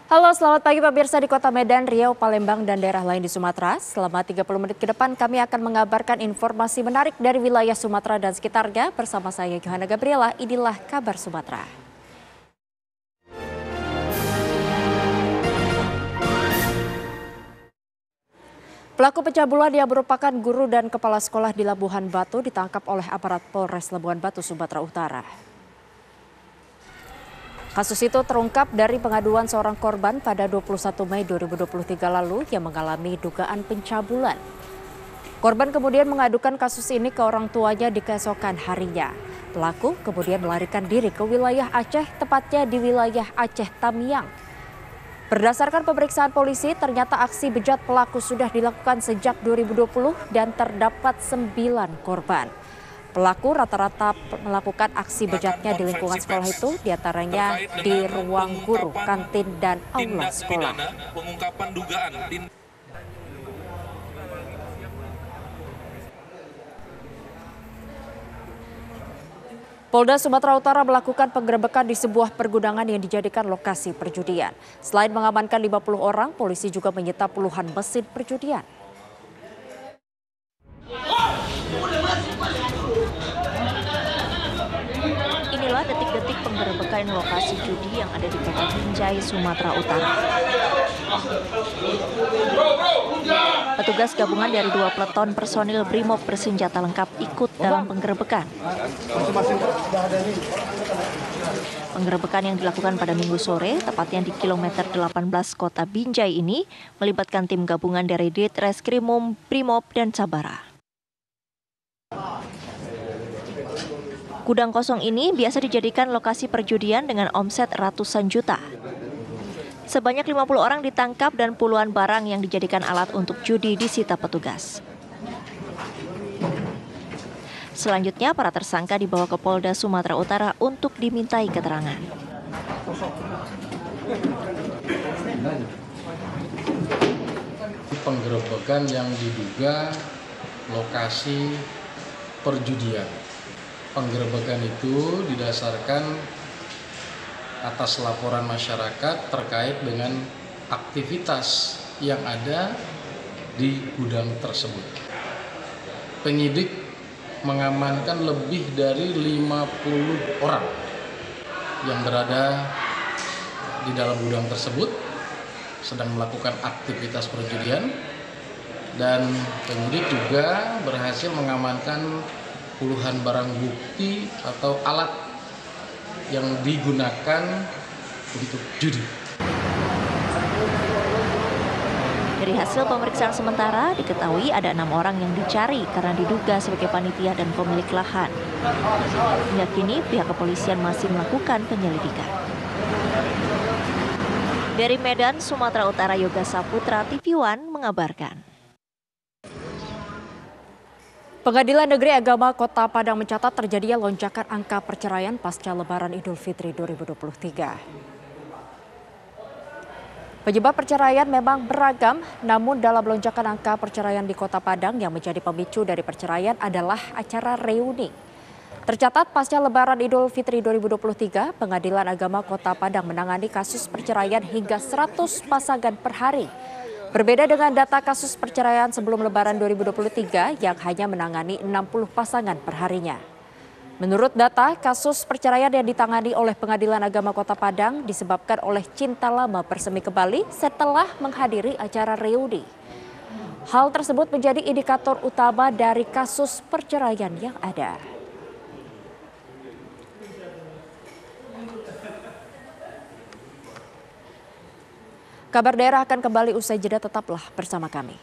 Halo, selamat pagi pemirsa di Kota Medan, Riau, Palembang, dan daerah lain di Sumatera. Selama 30 menit ke depan kami akan mengabarkan informasi menarik dari wilayah Sumatera dan sekitarnya. Bersama saya, Yohana Gabriela, inilah kabar Sumatera. Pelaku pencabulan yang merupakan guru dan kepala sekolah di Labuhan Batu ditangkap oleh aparat Polres Labuhan Batu, Sumatera Utara. Kasus itu terungkap dari pengaduan seorang korban pada 21 Mei 2023 lalu yang mengalami dugaan pencabulan. Korban kemudian mengadukan kasus ini ke orang tuanya di keesokan harinya. Pelaku kemudian melarikan diri ke wilayah Aceh, tepatnya di wilayah Aceh Tamiang. Berdasarkan pemeriksaan polisi, ternyata aksi bejat pelaku sudah dilakukan sejak 2020 dan terdapat 9 korban. Pelaku rata-rata melakukan aksi bejatnya di lingkungan sekolah itu, diantaranya di ruang guru, kantin, dan aula sekolah. Polda Sumatera Utara melakukan penggerebekan di sebuah pergudangan yang dijadikan lokasi perjudian. Selain mengamankan 50 orang, polisi juga menyita puluhan mesin perjudian. Inilah detik-detik penggerebekan lokasi judi yang ada di Kota Binjai, Sumatera Utara. Petugas gabungan dari 2 peleton personil Brimob bersenjata lengkap ikut dalam penggerebekan. Penggerebekan yang dilakukan pada Minggu sore, tepatnya di kilometer 18 Kota Binjai ini, melibatkan tim gabungan dari Ditreskrimum, Brimob, dan Sabara. Gudang kosong ini biasa dijadikan lokasi perjudian dengan omset ratusan juta. Sebanyak 50 orang ditangkap dan puluhan barang yang dijadikan alat untuk judi disita petugas. Selanjutnya, para tersangka dibawa ke Polda Sumatera Utara untuk dimintai keterangan. Penggerebekan yang diduga lokasi perjudian. Penggerebekan itu didasarkan atas laporan masyarakat terkait dengan aktivitas yang ada di gudang tersebut. Penyidik mengamankan lebih dari 50 orang yang berada di dalam gudang tersebut sedang melakukan aktivitas perjudian, dan penyidik juga berhasil mengamankan puluhan barang bukti atau alat yang digunakan untuk judi. Dari hasil pemeriksaan sementara, diketahui ada 6 orang yang dicari karena diduga sebagai panitia dan pemilik lahan. Hingga kini, pihak kepolisian masih melakukan penyelidikan. Dari Medan, Sumatera Utara, Yoga Saputra, TV One mengabarkan. Pengadilan Negeri Agama Kota Padang mencatat terjadinya lonjakan angka perceraian pasca Lebaran Idul Fitri 2023. Penyebab perceraian memang beragam, namun dalam lonjakan angka perceraian di Kota Padang yang menjadi pemicu dari perceraian adalah acara reuni. Tercatat pasca Lebaran Idul Fitri 2023, Pengadilan Agama Kota Padang menangani kasus perceraian hingga 100 pasangan per hari. Berbeda dengan data kasus perceraian sebelum Lebaran 2023 yang hanya menangani 60 pasangan perharinya. Menurut data, kasus perceraian yang ditangani oleh Pengadilan Agama Kota Padang disebabkan oleh cinta lama bersemi kembali setelah menghadiri acara reuni. Hal tersebut menjadi indikator utama dari kasus perceraian yang ada. Kabar daerah akan kembali usai jeda, tetaplah bersama kami.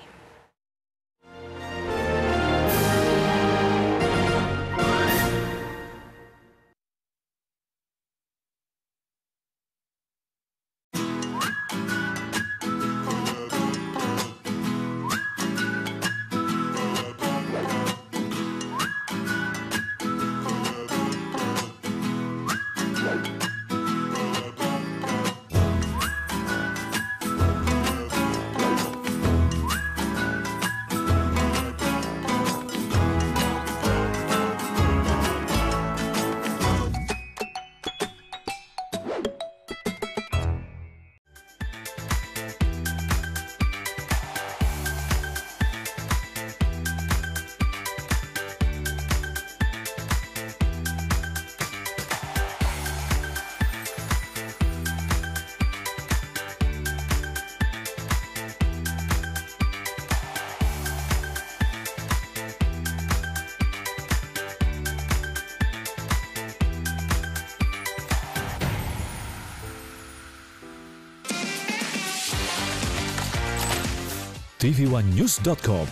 TV1news.com,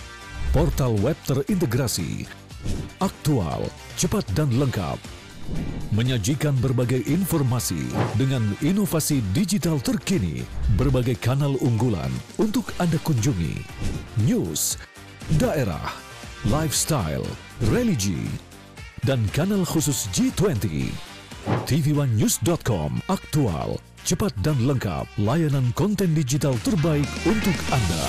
portal web terintegrasi, aktual, cepat dan lengkap. Menyajikan berbagai informasi dengan inovasi digital terkini, berbagai kanal unggulan untuk Anda kunjungi. News, daerah, lifestyle, religi, dan kanal khusus G20. TV1news.com, aktual, cepat dan lengkap, layanan konten digital terbaik untuk Anda.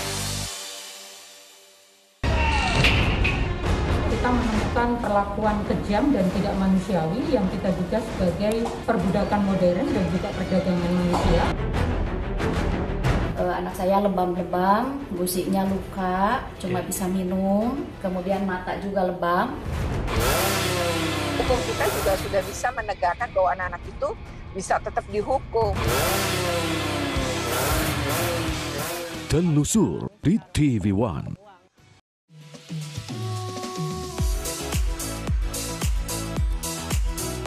Kita menemukan perlakuan kejam dan tidak manusiawi yang kita duga sebagai perbudakan modern dan juga perdagangan manusia. Anak saya lebam-lebam, gusiknya luka, cuma bisa minum, kemudian mata juga lebam. Hukum kita juga sudah bisa menegakkan bahwa anak-anak itu bisa tetap dihukum. Telusur di TV1.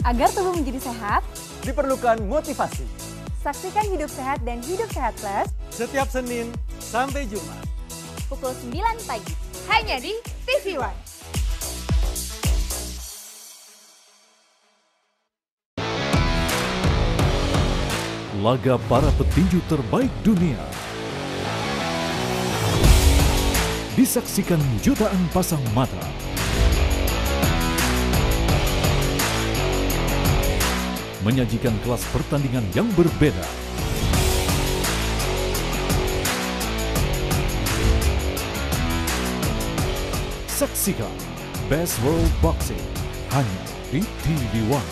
Agar tubuh menjadi sehat, diperlukan motivasi. saksikan Hidup Sehat dan Hidup Sehat Plus Setiap Senin sampai Jumat. pukul 9 pagi. Hanya di TV1. Laga para petinju terbaik dunia disaksikan jutaan pasang mata. Menyajikan kelas pertandingan yang berbeda. Saksikan Best World Boxing hanya di TV1.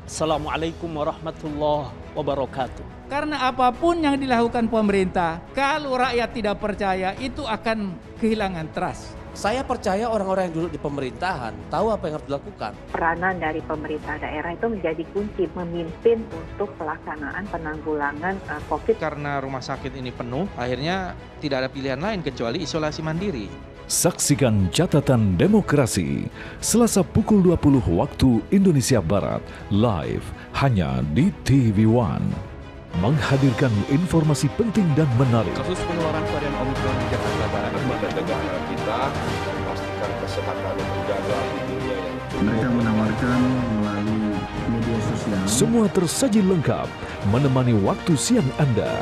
Assalamualaikum warahmatullahi wabarakatuh. Karena apapun yang dilakukan pemerintah, kalau rakyat tidak percaya, itu akan kehilangan trust. Saya percaya orang-orang yang duduk di pemerintahan tahu apa yang harus dilakukan. Peranan dari pemerintah daerah itu menjadi kunci memimpin untuk pelaksanaan penanggulangan COVID. Karena rumah sakit ini penuh, akhirnya tidak ada pilihan lain kecuali isolasi mandiri. Saksikan Catatan Demokrasi Selasa pukul 20 waktu Indonesia Barat live hanya di TV1. Menghadirkan informasi penting dan menarik. Kasus penularan varian Omicron di Jakarta Barat, lembaga negara kita memastikan kesehatan dan menjaga dunia yang mereka menawarkan melalui media sosial. Semua tersaji lengkap menemani waktu siang Anda.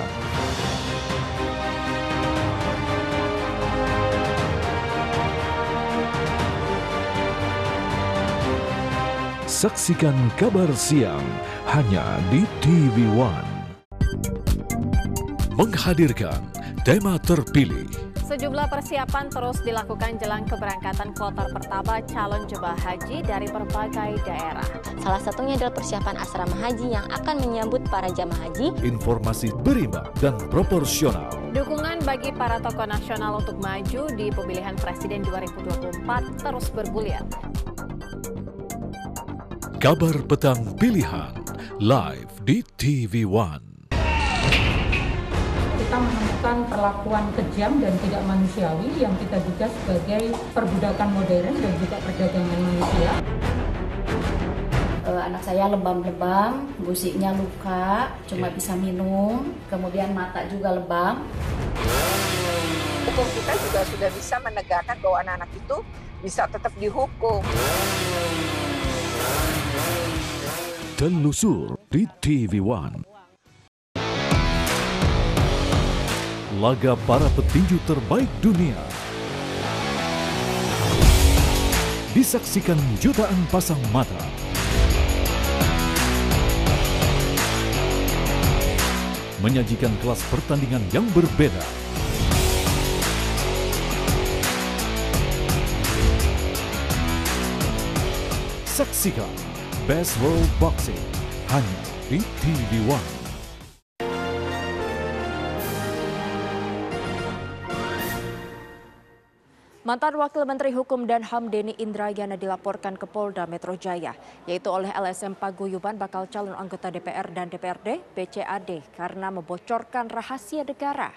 Saksikan Kabar Siang hanya di TV1. Menghadirkan tema terpilih. Sejumlah persiapan terus dilakukan jelang keberangkatan kloter pertama calon jemaah haji dari berbagai daerah. Salah satunya adalah persiapan asrama haji yang akan menyambut para jemaah haji. Informasi berimbang dan proporsional. Dukungan bagi para tokoh nasional untuk maju di pemilihan presiden 2024 terus bergulir. Kabar Petang Pilihan live di TV1. Kita menemukan perlakuan kejam dan tidak manusiawi yang kita duga sebagai perbudakan modern dan juga perdagangan manusia. Anak saya lebam-lebam, gusiknya luka, cuma bisa minum, kemudian mata juga lebam. Hukum kita juga sudah bisa menegakkan bahwa anak-anak itu bisa tetap dihukum. Telusur di TV1. Laga para petinju terbaik dunia disaksikan jutaan pasang mata. Menyajikan kelas pertandingan yang berbeda. Saksikan Best World Boxing hanya di TV1. Mantan Wakil Menteri Hukum dan HAM Denny Indrayana dilaporkan ke Polda Metro Jaya, yaitu oleh LSM Paguyuban bakal calon anggota DPR dan DPRD BCAD karena membocorkan rahasia negara.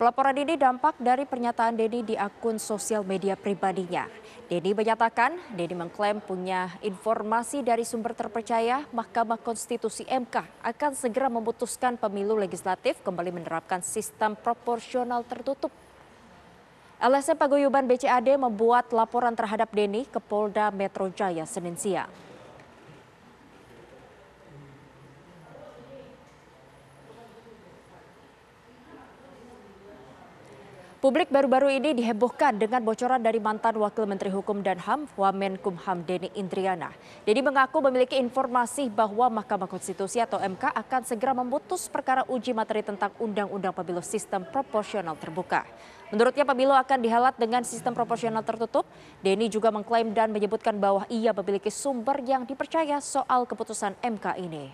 Pelaporan ini dampak dari pernyataan Denny di akun sosial media pribadinya. Denny menyatakan, Denny mengklaim punya informasi dari sumber terpercaya Mahkamah Konstitusi MK akan segera memutuskan pemilu legislatif kembali menerapkan sistem proporsional tertutup. LSM Paguyuban BCAD membuat laporan terhadap Denny ke Polda Metro Jaya Senin siang. Publik baru-baru ini dihebohkan dengan bocoran dari mantan Wakil Menteri Hukum dan HAM, Wamenkumham Denny Indrayana. Denny mengaku memiliki informasi bahwa Mahkamah Konstitusi atau MK akan segera memutus perkara uji materi tentang Undang-Undang Pemilu Sistem Proporsional Terbuka. Menurutnya pemilu akan dihelat dengan sistem proporsional tertutup. Denny juga mengklaim dan menyebutkan bahwa ia memiliki sumber yang dipercaya soal keputusan MK ini.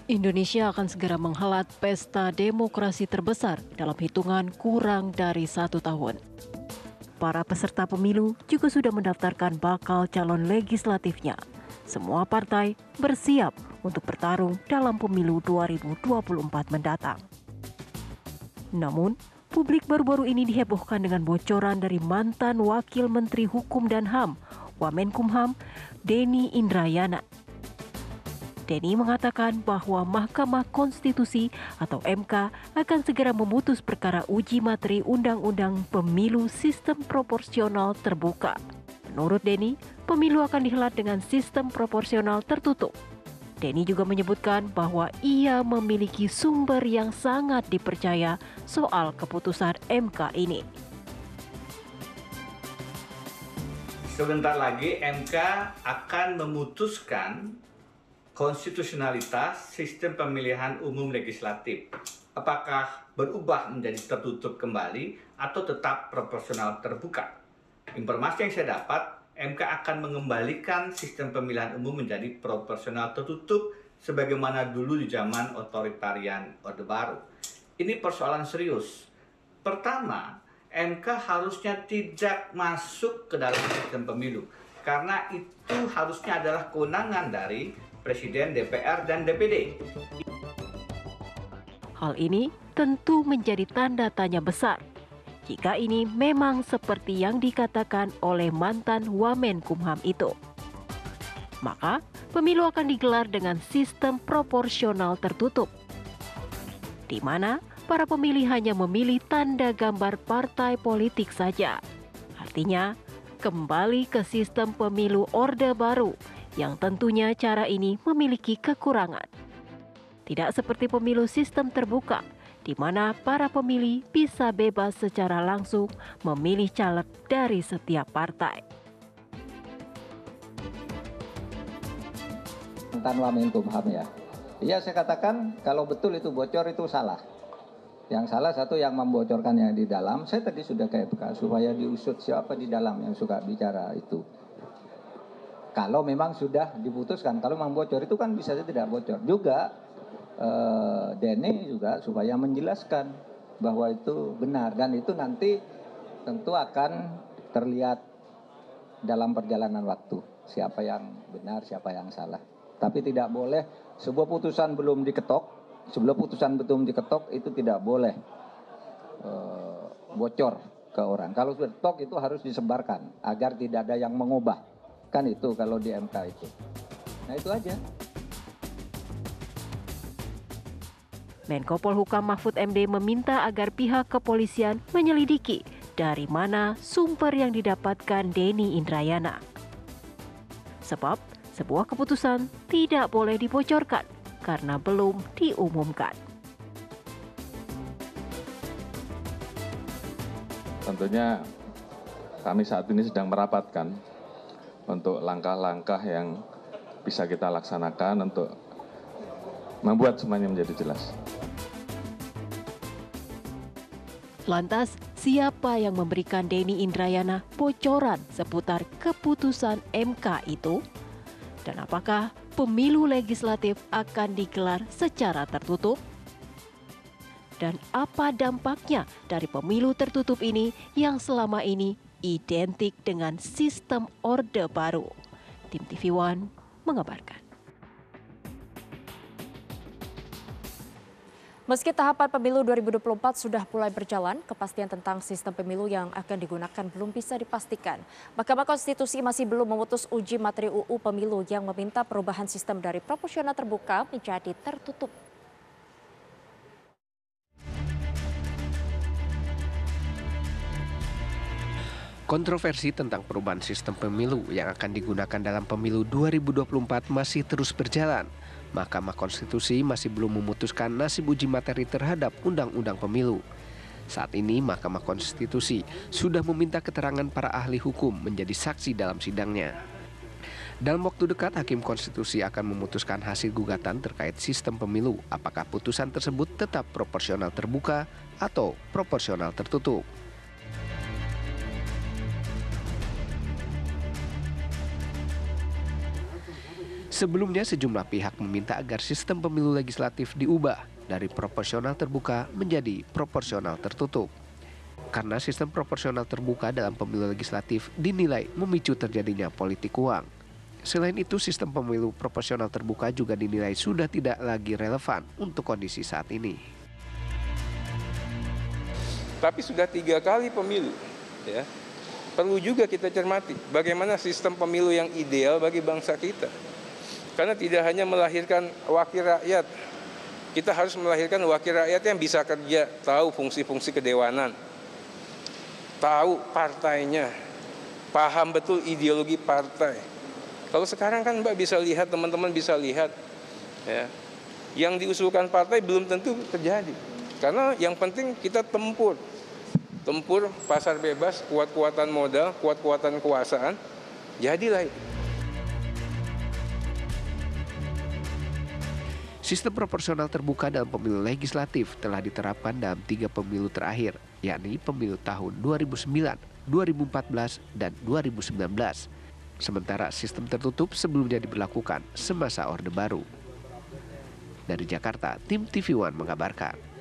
Indonesia akan segera menghelat pesta demokrasi terbesar dalam hitungan kurang dari 1 tahun. Para peserta pemilu juga sudah mendaftarkan bakal calon legislatifnya. Semua partai bersiap untuk bertarung dalam pemilu 2024 mendatang. Namun, publik baru-baru ini dihebohkan dengan bocoran dari mantan Wakil Menteri Hukum dan HAM, Wamenkumham, Denny Indrayana. Denny mengatakan bahwa Mahkamah Konstitusi atau MK akan segera memutus perkara uji materi Undang-Undang Pemilu Sistem Proporsional Terbuka. Menurut Denny, pemilu akan dihelat dengan sistem proporsional tertutup. Denny juga menyebutkan bahwa ia memiliki sumber yang sangat dipercaya soal keputusan MK ini. Sebentar lagi MK akan memutuskan konstitusionalitas sistem pemilihan umum legislatif. Apakah berubah menjadi tertutup kembali atau tetap proporsional terbuka? Informasi yang saya dapat, MK akan mengembalikan sistem pemilihan umum menjadi proporsional tertutup sebagaimana dulu di zaman otoritarian Orde Baru. Ini persoalan serius. Pertama, MK harusnya tidak masuk ke dalam sistem pemilu karena itu harusnya adalah kewenangan dari Presiden, DPR, dan DPD. Hal ini tentu menjadi tanda tanya besar jika ini memang seperti yang dikatakan oleh mantan Wamenkumham itu. Maka pemilu akan digelar dengan sistem proporsional tertutup, di mana para pemilih hanya memilih tanda gambar partai politik saja. Artinya, kembali ke sistem pemilu Orde Baru yang tentunya cara ini memiliki kekurangan. Tidak seperti pemilu sistem terbuka, di mana para pemilih bisa bebas secara langsung memilih caleg dari setiap partai. Tentang Wamenkumham ya. Iya, saya katakan kalau betul itu bocor itu salah. Yang salah satu yang membocorkan yang di dalam, saya tadi sudah kayak supaya diusut siapa di dalam yang suka bicara itu. Kalau memang sudah diputuskan, kalau memang bocor itu kan bisa saja tidak bocor. Juga Denny juga supaya menjelaskan bahwa itu benar. Dan itu nanti tentu akan terlihat dalam perjalanan waktu. Siapa yang benar, siapa yang salah. Tapi tidak boleh sebuah putusan belum diketok, sebelum putusan belum diketok itu tidak boleh bocor ke orang. Kalau sudah diketok itu harus disebarkan agar tidak ada yang mengubah. Kan itu kalau di MK itu. Nah itu aja. Menko Polhukam Mahfud MD meminta agar pihak kepolisian menyelidiki dari mana sumber yang didapatkan Denny Indrayana. Sebab sebuah keputusan tidak boleh dibocorkan karena belum diumumkan. Tentunya kami saat ini sedang merapatkan untuk langkah-langkah yang bisa kita laksanakan untuk membuat semuanya menjadi jelas. Lantas, siapa yang memberikan Denny Indrayana bocoran seputar keputusan MK itu? Dan apakah pemilu legislatif akan digelar secara tertutup? Dan apa dampaknya dari pemilu tertutup ini yang selama ini identik dengan sistem Orde Baru? Tim TV One mengabarkan. Meski tahapan pemilu 2024 sudah mulai berjalan, kepastian tentang sistem pemilu yang akan digunakan belum bisa dipastikan. Mahkamah Konstitusi masih belum memutus uji materi UU Pemilu yang meminta perubahan sistem dari proporsional terbuka menjadi tertutup. Kontroversi tentang perubahan sistem pemilu yang akan digunakan dalam pemilu 2024 masih terus berjalan. Mahkamah Konstitusi masih belum memutuskan nasib uji materi terhadap Undang-Undang Pemilu. Saat ini Mahkamah Konstitusi sudah meminta keterangan para ahli hukum menjadi saksi dalam sidangnya. Dalam waktu dekat, Hakim Konstitusi akan memutuskan hasil gugatan terkait sistem pemilu, apakah putusan tersebut tetap proporsional terbuka atau proporsional tertutup. Sebelumnya sejumlah pihak meminta agar sistem pemilu legislatif diubah dari proporsional terbuka menjadi proporsional tertutup. Karena sistem proporsional terbuka dalam pemilu legislatif dinilai memicu terjadinya politik uang. Selain itu, sistem pemilu proporsional terbuka juga dinilai sudah tidak lagi relevan untuk kondisi saat ini. Tapi sudah 3 kali pemilu, ya. Perlu juga kita cermati bagaimana sistem pemilu yang ideal bagi bangsa kita. Karena tidak hanya melahirkan wakil rakyat, kita harus melahirkan wakil rakyat yang bisa kerja, tahu fungsi-fungsi kedewanan, tahu partainya, paham betul ideologi partai. Kalau sekarang kan Mbak bisa lihat, teman-teman bisa lihat, ya, yang diusulkan partai belum tentu terjadi. Karena yang penting kita tempur pasar bebas, kuat-kuatan modal, kuat-kuatan kekuasaan, jadilah itu. Sistem proporsional terbuka dalam pemilu legislatif telah diterapkan dalam 3 pemilu terakhir, yakni pemilu tahun 2009, 2014, dan 2019. Sementara sistem tertutup sebelumnya diberlakukan semasa Orde Baru. Dari Jakarta, tim TV One mengabarkan.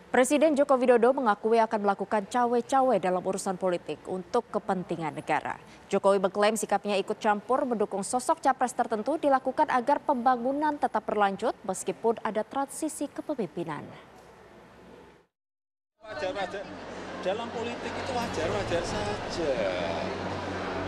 Presiden Joko Widodo mengakui akan melakukan cawe-cawe dalam urusan politik untuk kepentingan negara. Jokowi mengklaim sikapnya ikut campur mendukung sosok capres tertentu dilakukan agar pembangunan tetap berlanjut meskipun ada transisi kepemimpinan. Wajar-wajar, dalam politik itu wajar-wajar saja,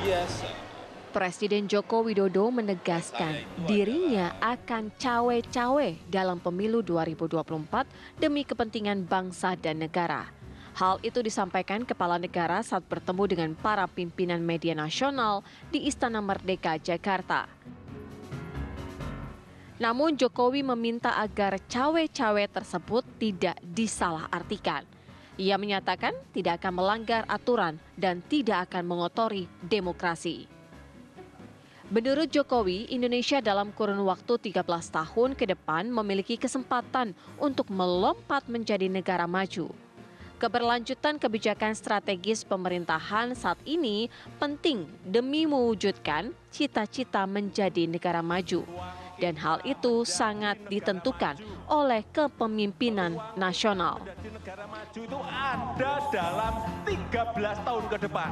biasa. Presiden Joko Widodo menegaskan dirinya akan cawe-cawe dalam pemilu 2024 demi kepentingan bangsa dan negara. Hal itu disampaikan Kepala Negara saat bertemu dengan para pimpinan media nasional di Istana Merdeka, Jakarta. Namun Jokowi meminta agar cawe-cawe tersebut tidak disalahartikan. Ia menyatakan tidak akan melanggar aturan dan tidak akan mengotori demokrasi. Menurut Jokowi, Indonesia dalam kurun waktu 13 tahun ke depan memiliki kesempatan untuk melompat menjadi negara maju. Keberlanjutan kebijakan strategis pemerintahan saat ini penting demi mewujudkan cita-cita menjadi negara maju. Dan hal itu sangat ditentukan oleh kepemimpinan nasional. Negara maju itu ada dalam 13 tahun ke depan.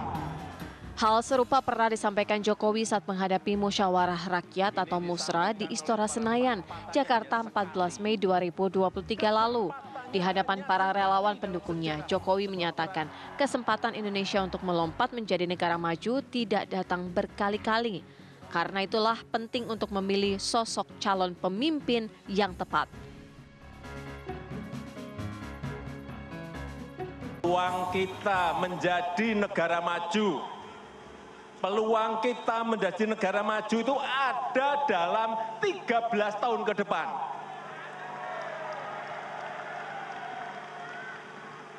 Hal serupa pernah disampaikan Jokowi saat menghadapi Musyawarah Rakyat atau Musra di Istora Senayan, Jakarta 14 Mei 2023 lalu. Di hadapan para relawan pendukungnya, Jokowi menyatakan kesempatan Indonesia untuk melompat menjadi negara maju tidak datang berkali-kali. Karena itulah penting untuk memilih sosok calon pemimpin yang tepat. Peluang kita menjadi negara maju. Peluang kita menjadi negara maju itu ada dalam 13 tahun ke depan.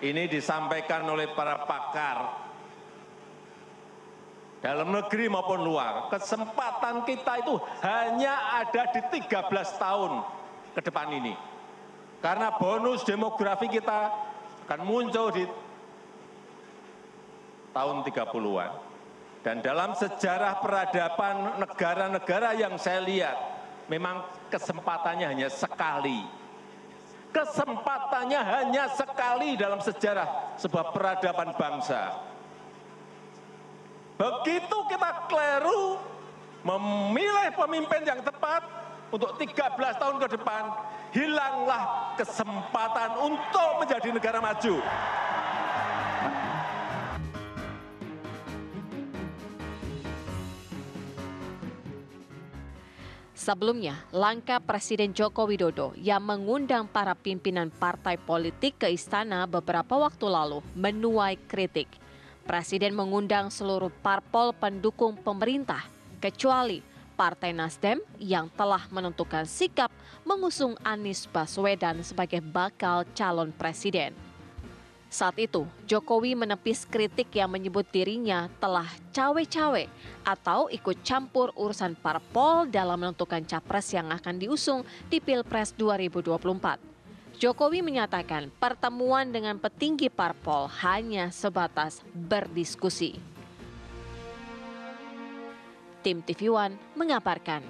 Ini disampaikan oleh para pakar dalam negeri maupun luar. Kesempatan kita itu hanya ada di 13 tahun ke depan ini. Karena bonus demografi kita akan muncul di tahun 30-an. Dan dalam sejarah peradaban negara-negara yang saya lihat, memang kesempatannya hanya sekali. Kesempatannya hanya sekali dalam sejarah sebuah peradaban bangsa. Begitu kita keliru memilih pemimpin yang tepat untuk 13 tahun ke depan, hilanglah kesempatan untuk menjadi negara maju. Sebelumnya, langkah Presiden Joko Widodo yang mengundang para pimpinan partai politik ke istana beberapa waktu lalu menuai kritik. Presiden mengundang seluruh parpol pendukung pemerintah, kecuali Partai Nasdem yang telah menentukan sikap mengusung Anies Baswedan sebagai bakal calon presiden. Saat itu, Jokowi menepis kritik yang menyebut dirinya telah cawe-cawe atau ikut campur urusan parpol dalam menentukan capres yang akan diusung di Pilpres 2024. Jokowi menyatakan pertemuan dengan petinggi parpol hanya sebatas berdiskusi. Tim TV One mengabarkan.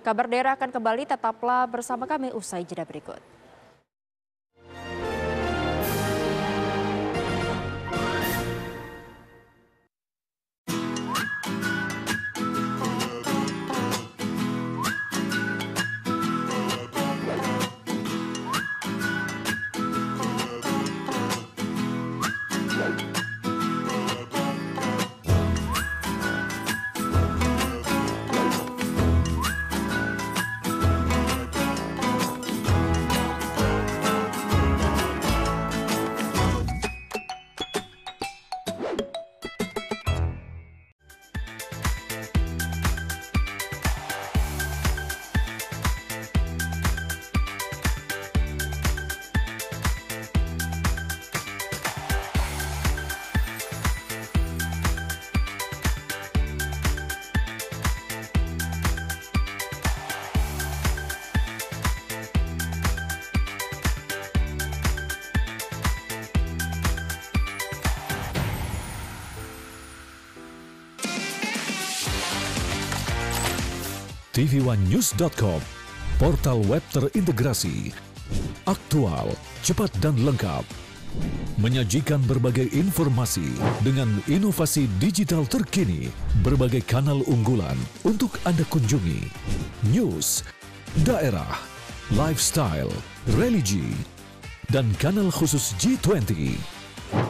Kabar daerah akan kembali, tetaplah bersama kami usai jeda berikut. tv1news.com, portal web terintegrasi, aktual, cepat dan lengkap. Menyajikan berbagai informasi dengan inovasi digital terkini, berbagai kanal unggulan untuk Anda kunjungi. News, daerah, lifestyle, religi, dan kanal khusus G20.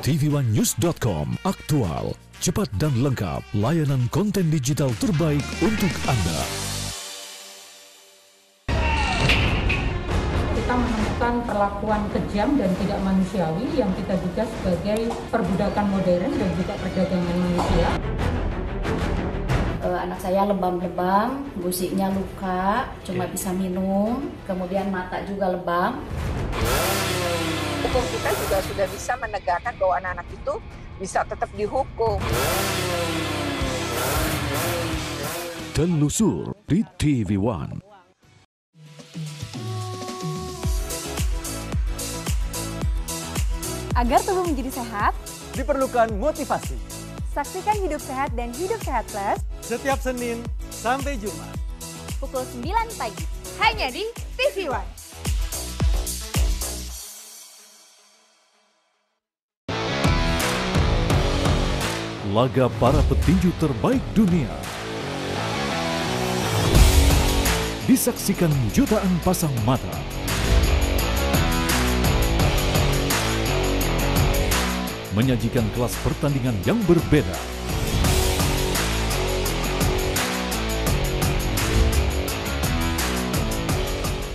tv1news.com, aktual, cepat dan lengkap, layanan konten digital terbaik untuk Anda. Kita menemukan perlakuan kejam dan tidak manusiawi yang kita duga sebagai perbudakan modern dan juga perdagangan manusia. Anak saya lebam-lebam, gusiknya luka, cuma bisa minum, kemudian mata juga lebam. Hukum kita juga sudah bisa menegakkan bahwa anak-anak itu bisa tetap dihukum. Telusur di TV One. Agar tubuh menjadi sehat, diperlukan motivasi. Saksikan Hidup Sehat dan Hidup Sehat Plus setiap Senin sampai Jumat pukul 9 pagi hanya di TV One. Laga para petinju terbaik dunia disaksikan jutaan pasang mata. Menyajikan kelas pertandingan yang berbeda.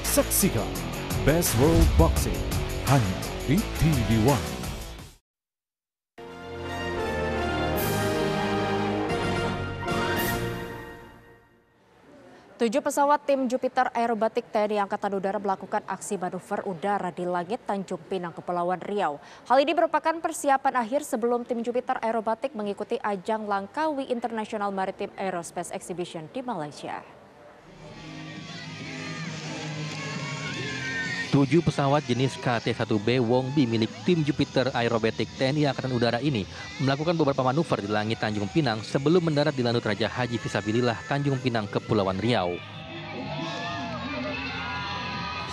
Saksikan Best World Boxing hanya di TV One. Tujuh pesawat tim Jupiter Aerobatik TNI Angkatan Udara melakukan aksi manuver udara di langit Tanjung Pinang, Kepulauan Riau. Hal ini merupakan persiapan akhir sebelum tim Jupiter Aerobatik mengikuti ajang Langkawi International Maritime Aerospace Exhibition di Malaysia. 7 pesawat jenis KT-1B Wongbi milik tim Jupiter Aerobatik TNI Angkatan Udara ini melakukan beberapa manuver di langit Tanjung Pinang sebelum mendarat di Lanut Raja Haji Fisabilillah Tanjung Pinang, Kepulauan Riau.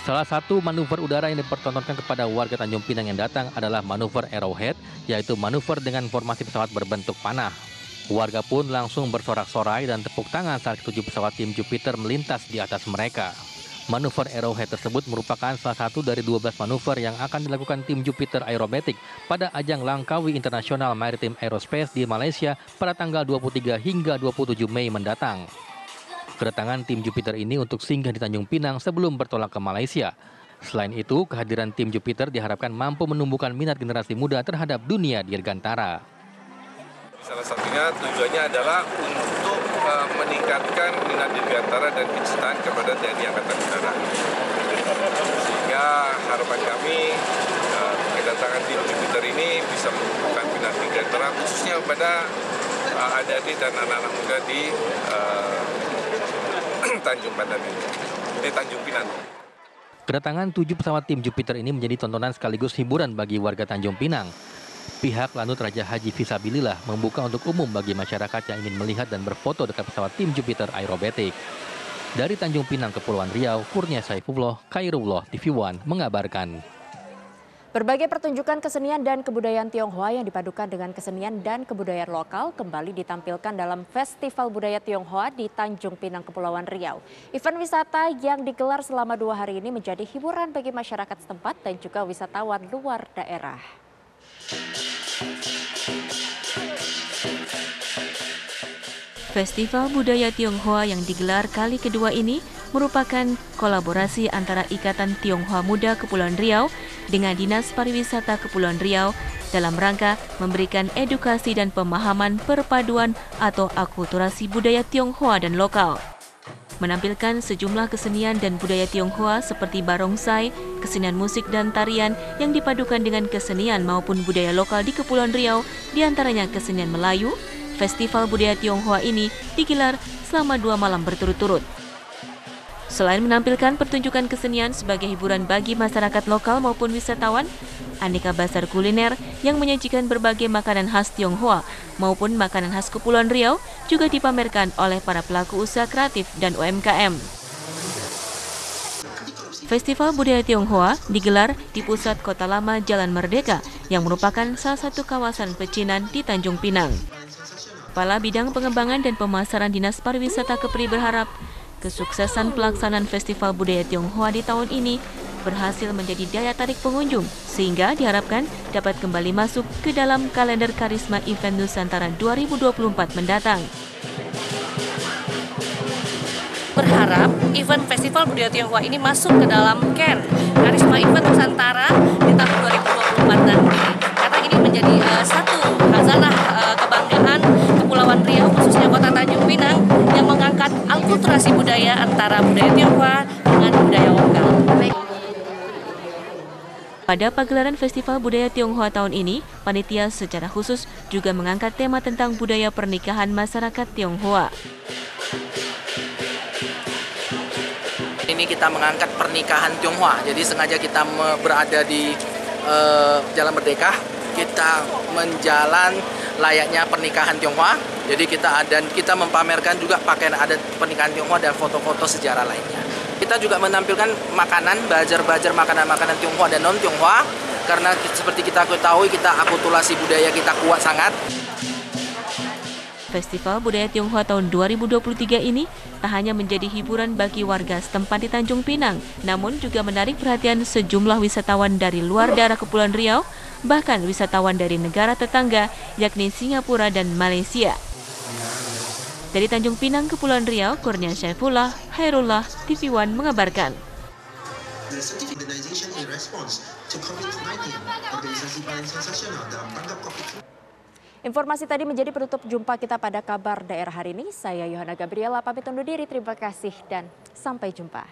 Salah satu manuver udara yang dipertontonkan kepada warga Tanjung Pinang yang datang adalah manuver Arrowhead, yaitu manuver dengan formasi pesawat berbentuk panah. Warga pun langsung bersorak-sorai dan tepuk tangan saat ketujuh pesawat tim Jupiter melintas di atas mereka. Manuver Arrowhead tersebut merupakan salah satu dari 12 manuver yang akan dilakukan tim Jupiter Aerobatic pada ajang Langkawi International Maritime Aerospace di Malaysia pada tanggal 23 hingga 27 Mei mendatang. Kedatangan tim Jupiter ini untuk singgah di Tanjung Pinang sebelum bertolak ke Malaysia. Selain itu, kehadiran tim Jupiter diharapkan mampu menumbuhkan minat generasi muda terhadap dunia dirgantara. Salah satunya tujuannya adalah untuk meningkatkan minat dirgantara dan kecintaan kepada TNI Angkatan Udara. Sehingga harapan kami kedatangan tim Jupiter ini bisa menumbuhkan minat dirgantara khususnya kepada adik-adik dan anak-anak muda di Tanjung Pinang. Kedatangan 7 pesawat tim Jupiter ini menjadi tontonan sekaligus hiburan bagi warga Tanjung Pinang. Pihak Lanut Raja Haji Fisabilillah membuka untuk umum bagi masyarakat yang ingin melihat dan berfoto dekat pesawat tim Jupiter Aerobatic. Dari Tanjung Pinang, Kepulauan Riau, Kurnia Saifullah, Khairullah, TV One mengabarkan. Berbagai pertunjukan kesenian dan kebudayaan Tionghoa yang dipadukan dengan kesenian dan kebudayaan lokal kembali ditampilkan dalam Festival Budaya Tionghoa di Tanjung Pinang, Kepulauan Riau. Event wisata yang digelar selama 2 hari ini menjadi hiburan bagi masyarakat setempat dan juga wisatawan luar daerah. Festival Budaya Tionghoa yang digelar kali kedua ini merupakan kolaborasi antara Ikatan Tionghoa Muda Kepulauan Riau dengan Dinas Pariwisata Kepulauan Riau dalam rangka memberikan edukasi dan pemahaman perpaduan atau akulturasi budaya Tionghoa dan lokal. Menampilkan sejumlah kesenian dan budaya Tionghoa seperti barongsai, kesenian musik dan tarian yang dipadukan dengan kesenian maupun budaya lokal di Kepulauan Riau, diantaranya kesenian Melayu. Festival Budaya Tionghoa ini digelar selama 2 malam berturut-turut. Selain menampilkan pertunjukan kesenian sebagai hiburan bagi masyarakat lokal maupun wisatawan, aneka bazar kuliner yang menyajikan berbagai makanan khas Tionghoa maupun makanan khas Kepulauan Riau juga dipamerkan oleh para pelaku usaha kreatif dan UMKM. Festival Budaya Tionghoa digelar di pusat Kota Lama Jalan Merdeka yang merupakan salah satu kawasan pecinan di Tanjung Pinang. Kepala Bidang Pengembangan dan Pemasaran Dinas Pariwisata Kepri berharap kesuksesan pelaksanaan Festival Budaya Tionghoa di tahun ini berhasil menjadi daya tarik pengunjung sehingga diharapkan dapat kembali masuk ke dalam kalender Karisma Event Nusantara 2024 mendatang. Berharap event Festival Budaya Tionghoa ini masuk ke dalam Karisma Event Nusantara di tahun 2024 nanti. Karena ini menjadi satu khazanah kebanggaan Kepulauan Riau, khususnya Kota Tanjung Pinang, yang mengangkat akulturasi budaya antara budaya Tionghoa dengan budaya lokal. Pada pagelaran Festival Budaya Tionghoa tahun ini, panitia secara khusus juga mengangkat tema tentang budaya pernikahan masyarakat Tionghoa. Ini kita mengangkat pernikahan Tionghoa, jadi sengaja kita berada di Jalan Merdeka, kita menjalan layaknya pernikahan Tionghoa. Jadi kita mempamerkan juga pakaian adat pernikahan Tionghoa dan foto-foto sejarah lainnya. Kita juga menampilkan makanan, bajar-bajar makanan-makanan Tionghoa dan non-Tionghoa, karena seperti kita ketahui kita akulturasi budaya kita kuat sangat. Festival Budaya Tionghoa tahun 2023 ini tak hanya menjadi hiburan bagi warga setempat di Tanjung Pinang, namun juga menarik perhatian sejumlah wisatawan dari luar daerah Kepulauan Riau, bahkan wisatawan dari negara tetangga yakni Singapura dan Malaysia. Dari Tanjung Pinang, Kepulauan Riau, Kurnia Saifullah, Khairullah, TV One mengabarkan. Informasi tadi menjadi penutup jumpa kita pada kabar daerah hari ini. Saya Yohana Gabriela pamit undur diri. Terima kasih dan sampai jumpa.